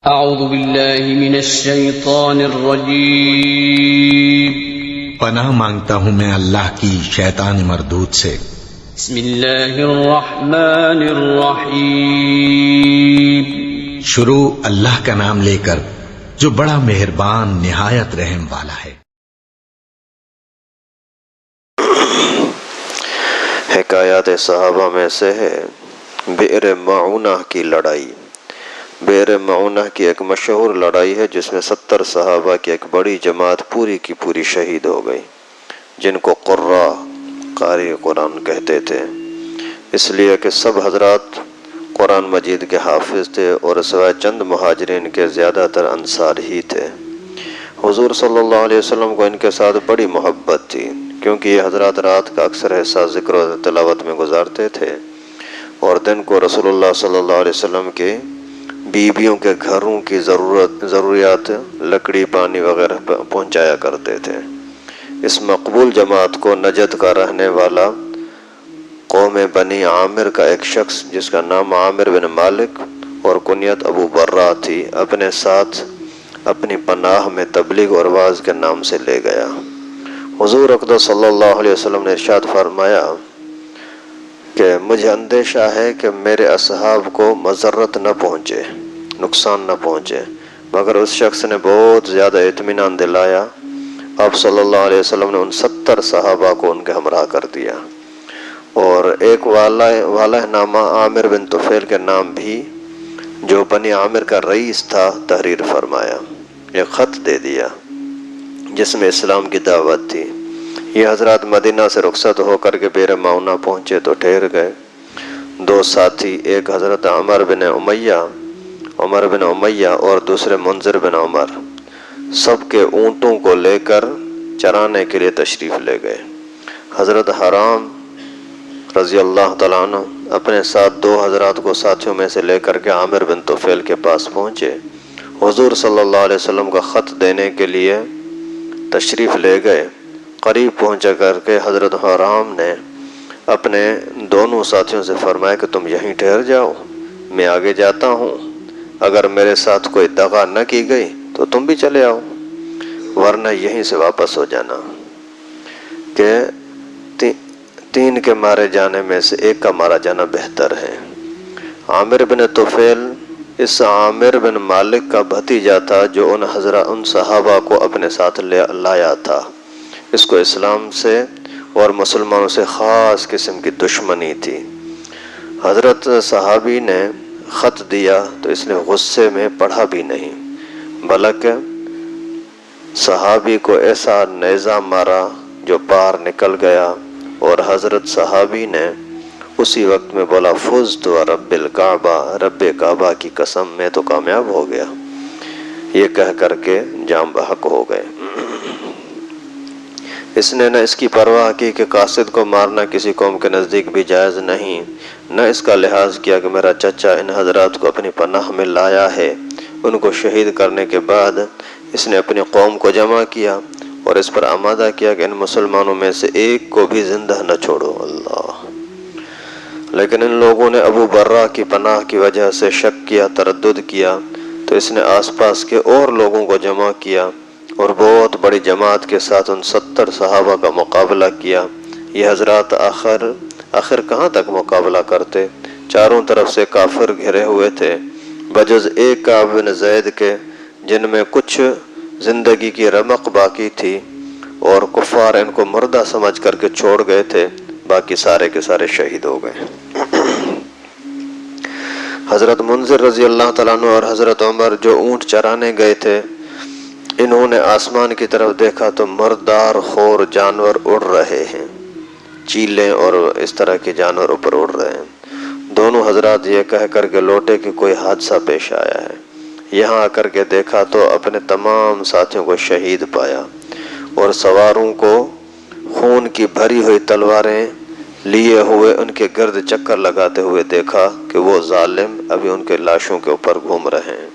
اعوذ باللہ من الشیطان الرجیم پناہ مانگتا ہوں میں اللہ کی شیطان مردود سے۔ بسم اللہ الرحمن الرحیم شروع اللہ کا نام لے کر جو بڑا مہربان نہایت رحم والا ہے۔ حکایات صحابہ میں سے ہے بئر معونہ کی لڑائی۔ بئر معونہ کی ایک مشہور لڑائی ہے جس میں 70 صحابہ کی ایک بڑی جماعت پوری کی پوری شہید ہو گئی، جن کو قراء قاری قرآن کہتے تھے، اس لیے کہ سب حضرات قرآن مجید کے حافظ تھے اور سوائے چند مہاجرین کے زیادہ تر انصار ہی تھے۔ حضور صلی اللہ علیہ وسلم کو ان کے ساتھ بڑی محبت تھی، کیونکہ یہ حضرات رات کا اکثر حصہ ذکر و تلاوت میں گزارتے تھے اور دن کو رسول اللہ صلی اللہ علیہ وسلم کے بیویوں کے گھروں کی ضروریات لکڑی پانی وغیرہ پہنچایا کرتے تھے۔ اس مقبول جماعت کو نجد کا رہنے والا قوم بنی عامر کا ایک شخص جس کا نام عامر بن مالک اور کنیت ابو برہ تھی، اپنے ساتھ اپنی پناہ میں تبلیغ اور وعظ کے نام سے لے گیا۔ حضور اقدس صلی اللہ علیہ وسلم نے ارشاد فرمایا کہ مجھے اندیشہ ہے کہ میرے اصحاب کو مضرت نہ پہنچے، نقصان نہ پہنچے، مگر اس شخص نے بہت زیادہ اطمینان دلایا۔ آپ صلی اللہ علیہ وسلم نے ان 70 صحابہ کو ان کے ہمراہ کر دیا اور ایک والہ نامہ عامر بن طفیل کے نام بھی، جو بنی عامر کا رئیس تھا، تحریر فرمایا، ایک خط دے دیا جس میں اسلام کی دعوت تھی۔ یہ حضرات مدینہ سے رخصت ہو کر کے بئر معونہ پہنچے تو ٹھہر گئے۔ دو ساتھی، ایک حضرت عمر بن امیہ اور دوسرے منذر بن عمر، سب کے اونٹوں کو لے کر چرانے کے لیے تشریف لے گئے۔ حضرت حرام رضی اللہ تعالیٰ عنہ اپنے ساتھ 2 حضرات کو ساتھیوں میں سے لے کر کے عامر بن طفیل کے پاس پہنچے۔ حضور صلی اللہ علیہ وسلم کا خط دینے کے لیے تشریف لے گئے۔ قریب پہنچا کر کے حضرت حرام نے اپنے دونوں ساتھیوں سے فرمایا کہ تم یہیں ٹھہر جاؤ، میں آگے جاتا ہوں، اگر میرے ساتھ کوئی دغا نہ کی گئی تو تم بھی چلے آؤ، ورنہ یہیں سے واپس ہو جانا، کہ 3 کے مارے جانے میں سے 1 کا مارا جانا بہتر ہے۔ عامر بن طفیل اس عامر بن مالک کا بھتیجا تھا جو ان صحابہ کو اپنے ساتھ لایا تھا۔ اس کو اسلام سے اور مسلمانوں سے خاص قسم کی دشمنی تھی۔ حضرت صحابی نے خط دیا تو اس نے غصے میں پڑھا بھی نہیں، بلکہ صحابی کو ایسا نیزہ مارا جو پار نکل گیا، اور حضرت صحابی نے اسی وقت میں بولا فزت و رب الکعبہ، رب کعبہ کی قسم میں تو کامیاب ہو گیا، یہ کہہ کر کے جام بحق ہو گئے۔ اس نے نہ اس کی پرواہ کی کہ قاصد کو مارنا کسی قوم کے نزدیک بھی جائز نہیں، نہ اس کا لحاظ کیا کہ میرا چچا ان حضرات کو اپنی پناہ میں لایا ہے۔ ان کو شہید کرنے کے بعد اس نے اپنی قوم کو جمع کیا اور اس پر آمادہ کیا کہ ان مسلمانوں میں سے 1 کو بھی زندہ نہ چھوڑو۔ اللہ! لیکن ان لوگوں نے ابو برہ کی پناہ کی وجہ سے شک کیا، تردد کیا، تو اس نے آس پاس کے اور لوگوں کو جمع کیا اور بہت بڑی جماعت کے ساتھ ان 70 صحابہ کا مقابلہ کیا۔ یہ حضرات آخر کہاں تک مقابلہ کرتے؟ چاروں طرف سے کافر گھرے ہوئے تھے، بجز ایک کعب بن زید کے، جن میں کچھ زندگی کی رمق باقی تھی اور کفار ان کو مردہ سمجھ کر کے چھوڑ گئے تھے، باقی سارے کے سارے شہید ہو گئے۔ حضرت منذر رضی اللہ تعالیٰ عنہ اور حضرت عمر جو اونٹ چرانے گئے تھے، انہوں نے آسمان کی طرف دیکھا تو مردار خور جانور اڑ رہے ہیں، چیلیں اور اس طرح کے جانور اوپر اڑ رہے ہیں۔ دونوں حضرات یہ کہہ کر کے لوٹے کہ کوئی حادثہ پیش آیا ہے۔ یہاں آ کر کے دیکھا تو اپنے تمام ساتھیوں کو شہید پایا اور سواروں کو خون کی بھری ہوئی تلواریں لیے ہوئے ان کے گرد چکر لگاتے ہوئے دیکھا کہ وہ ظالم ابھی ان کے لاشوں کے اوپر گھوم رہے ہیں۔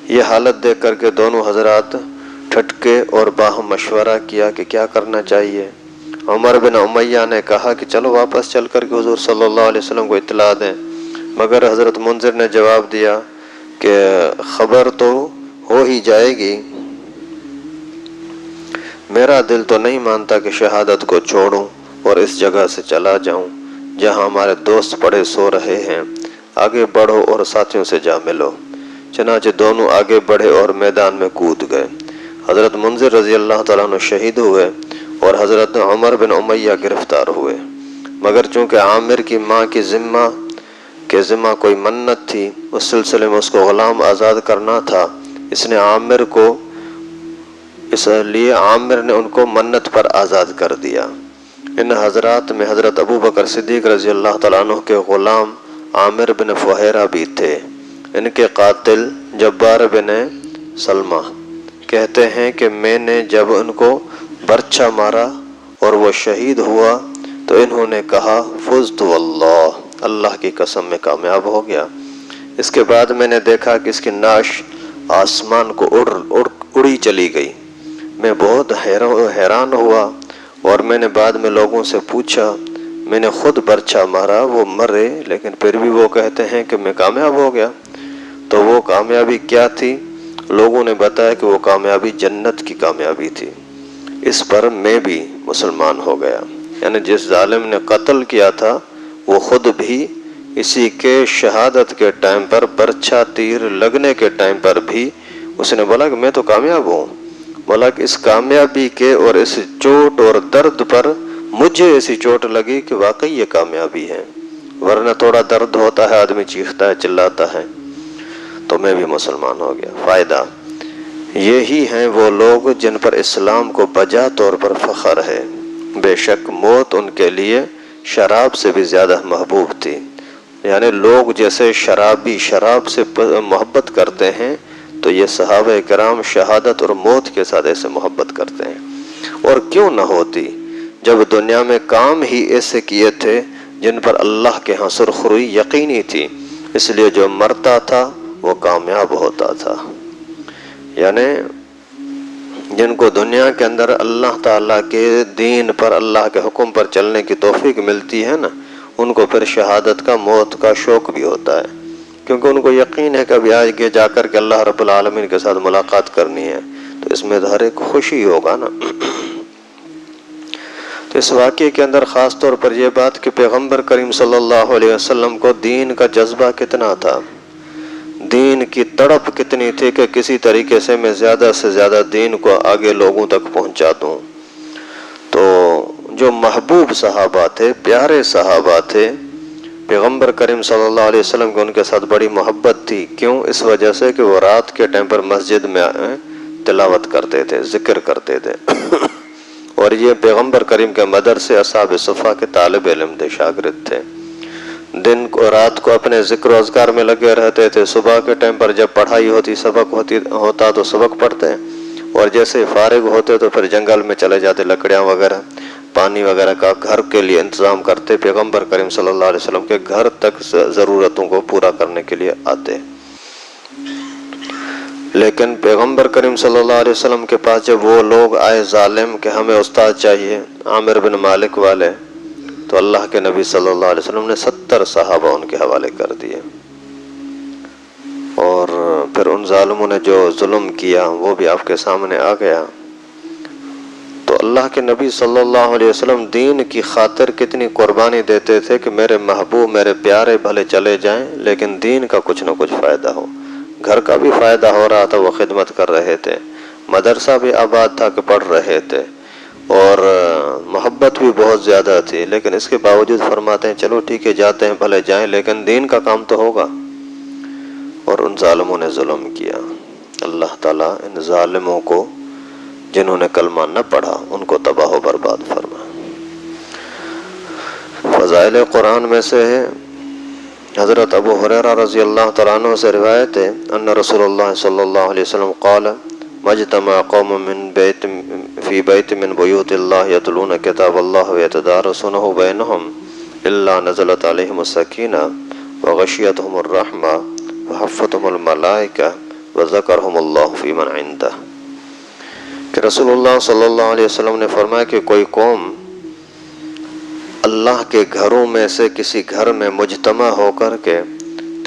یہ حالت دیکھ کر کے دونوں حضرات ٹھٹکے اور باہم مشورہ کیا کہ کیا کرنا چاہیے۔ عمر بن امیہ نے کہا کہ چلو واپس چل کر کے حضور صلی اللہ علیہ وسلم کو اطلاع دیں، مگر حضرت منذر نے جواب دیا کہ خبر تو ہو ہی جائے گی، میرا دل تو نہیں مانتا کہ شہادت کو چھوڑوں اور اس جگہ سے چلا جاؤں جہاں ہمارے دوست پڑے سو رہے ہیں، آگے بڑھو اور ساتھیوں سے جا ملو۔ چنانچہ دونوں آگے بڑھے اور میدان میں کود گئے۔ حضرت منذر رضی اللہ تعالیٰ عنہ شہید ہوئے اور حضرت عمر بن امیہ گرفتار ہوئے، مگر چونکہ عامر کی ماں کی ذمہ کوئی منت تھی، اس سلسلے میں اس کو غلام آزاد کرنا تھا، اس لیے عامر نے ان کو منت پر آزاد کر دیا۔ ان حضرات میں حضرت ابو بکر صدیق رضی اللہ تعالیٰ عنہ کے غلام عامر بن فہیرہ بھی تھے۔ ان کے قاتل جبار بن سلمہ کہتے ہیں کہ میں نے جب ان کو برچھا مارا اور وہ شہید ہوا تو انہوں نے کہا فزت واللہ، اللہ کی قسم میں کامیاب ہو گیا۔ اس کے بعد میں نے دیکھا کہ اس کی نعش آسمان کو اڑی چلی گئی۔ میں بہت حیران ہوا اور میں نے بعد میں لوگوں سے پوچھا، میں نے خود برچھا مارا، وہ مرے لیکن پھر بھی وہ کہتے ہیں کہ میں کامیاب ہو گیا۔ تو وہ کامیابی کیا تھی؟ لوگوں نے بتایا کہ وہ کامیابی جنت کی کامیابی تھی۔ اس پر میں بھی مسلمان ہو گیا، یعنی جس ظالم نے قتل کیا تھا وہ خود بھی اسی کے شہادت کے ٹائم پر، برچھا تیر لگنے کے ٹائم پر بھی اس نے بولا کہ میں تو کامیاب ہوں۔ بولا کہ اس کامیابی کے اور اس چوٹ اور درد پر مجھے ایسی چوٹ لگی کہ واقعی یہ کامیابی ہے، ورنہ تھوڑا درد ہوتا ہے آدمی چیختا ہے چلاتا ہے۔ تو میں بھی مسلمان ہو گیا۔ فائدہ یہی ہیں وہ لوگ جن پر اسلام کو بجا طور پر فخر ہے۔ بے شک موت ان کے لیے شراب سے بھی زیادہ محبوب تھی، یعنی لوگ جیسے شرابی شراب سے محبت کرتے ہیں تو یہ صحابہ کرام شہادت اور موت کے ساتھ ایسے محبت کرتے ہیں۔ اور کیوں نہ ہوتی جب دنیا میں کام ہی ایسے کیے تھے جن پر اللہ کے ہاں سرخروئی یقینی تھی، اس لیے جو مرتا تھا وہ کامیاب ہوتا تھا۔ یعنی جن کو دنیا کے اندر اللہ تعالیٰ کے دین پر، اللہ کے حکم پر چلنے کی توفیق ملتی ہے نا، ان کو پھر شہادت کا، موت کا شوق بھی ہوتا ہے، کیونکہ ان کو یقین ہے کہ ابھی آگے جا کر کے اللہ رب العالمین کے ساتھ ملاقات کرنی ہے، تو اس میں ہر ایک خوشی ہوگا نا۔ تو اس واقعے کے اندر خاص طور پر یہ بات کہ پیغمبر کریم صلی اللہ علیہ وسلم کو دین کا جذبہ کتنا تھا، دین کی تڑپ کتنی تھی کہ کسی طریقے سے میں زیادہ سے زیادہ دین کو آگے لوگوں تک پہنچا دوں۔ تو جو محبوب صحابہ تھے، پیارے صحابہ تھے، پیغمبر کریم صلی اللہ علیہ وسلم کو ان کے ساتھ بڑی محبت تھی۔ کیوں؟ اس وجہ سے کہ وہ رات کے ٹائم پر مسجد میں تلاوت کرتے تھے، ذکر کرتے تھے اور یہ پیغمبر کریم کے مدرسے اصحاب صفا کے طالب علم تھے، شاگرد تھے۔ دن کو رات کو اپنے ذکر و اذکار میں لگے رہتے تھے، صبح کے ٹائم پر جب پڑھائی ہوتی، سبق ہوتا تو سبق پڑھتے، اور جیسے فارغ ہوتے تو پھر جنگل میں چلے جاتے، لکڑیاں وغیرہ، پانی وغیرہ کا گھر کے لیے انتظام کرتے، پیغمبر کریم صلی اللہ علیہ وسلم کے گھر تک ضرورتوں کو پورا کرنے کے لیے آتے۔ لیکن پیغمبر کریم صلی اللہ علیہ وسلم کے پاس جب وہ لوگ آئے ظالم کہ ہمیں استاد چاہیے، عامر بن مالک والے، تو اللہ کے نبی صلی اللہ علیہ وسلم نے 70 صحابہ ان کے حوالے کر دیے، اور پھر ان ظالموں نے جو ظلم کیا وہ بھی آپ کے سامنے آ گیا۔ تو اللہ کے نبی صلی اللہ علیہ وسلم دین کی خاطر کتنی قربانی دیتے تھے کہ میرے محبوب، میرے پیارے بھلے چلے جائیں لیکن دین کا کچھ نہ کچھ فائدہ ہو۔ گھر کا بھی فائدہ ہو رہا تھا، وہ خدمت کر رہے تھے، مدرسہ بھی آباد تھا کہ پڑھ رہے تھے، اور محبت بھی بہت زیادہ تھی، لیکن اس کے باوجود فرماتے ہیں چلو ٹھیک ہے جاتے ہیں، بھلے جائیں لیکن دین کا کام تو ہوگا۔ اور ان ظالموں نے ظلم کیا۔ اللہ تعالیٰ ان ظالموں کو جنہوں نے کلمہ نہ پڑھا ان کو تباہ و برباد فرما۔ فضائل قرآن میں سے ہے حضرت ابو ہریرہ رضی اللہ تعالیٰ عنہ سے روایت ہے ان رسول اللہ صلی اللہ علیہ وسلم قال مجتمع قوم فی بیت من بیوت اللہ یتلون کتاب اللہ ویتدارسونہ بینہم الا نزلت علیہم السکینہ وغشیتہم الرحمہ وحفتہم الملائکہ وذکرہم اللہ فی من عندہ، کہ رسول اللہ صلی اللہ علیہ وسلم نے فرمایا کہ کوئی قوم اللہ کے گھروں میں سے کسی گھر میں مجتمع ہو کر کے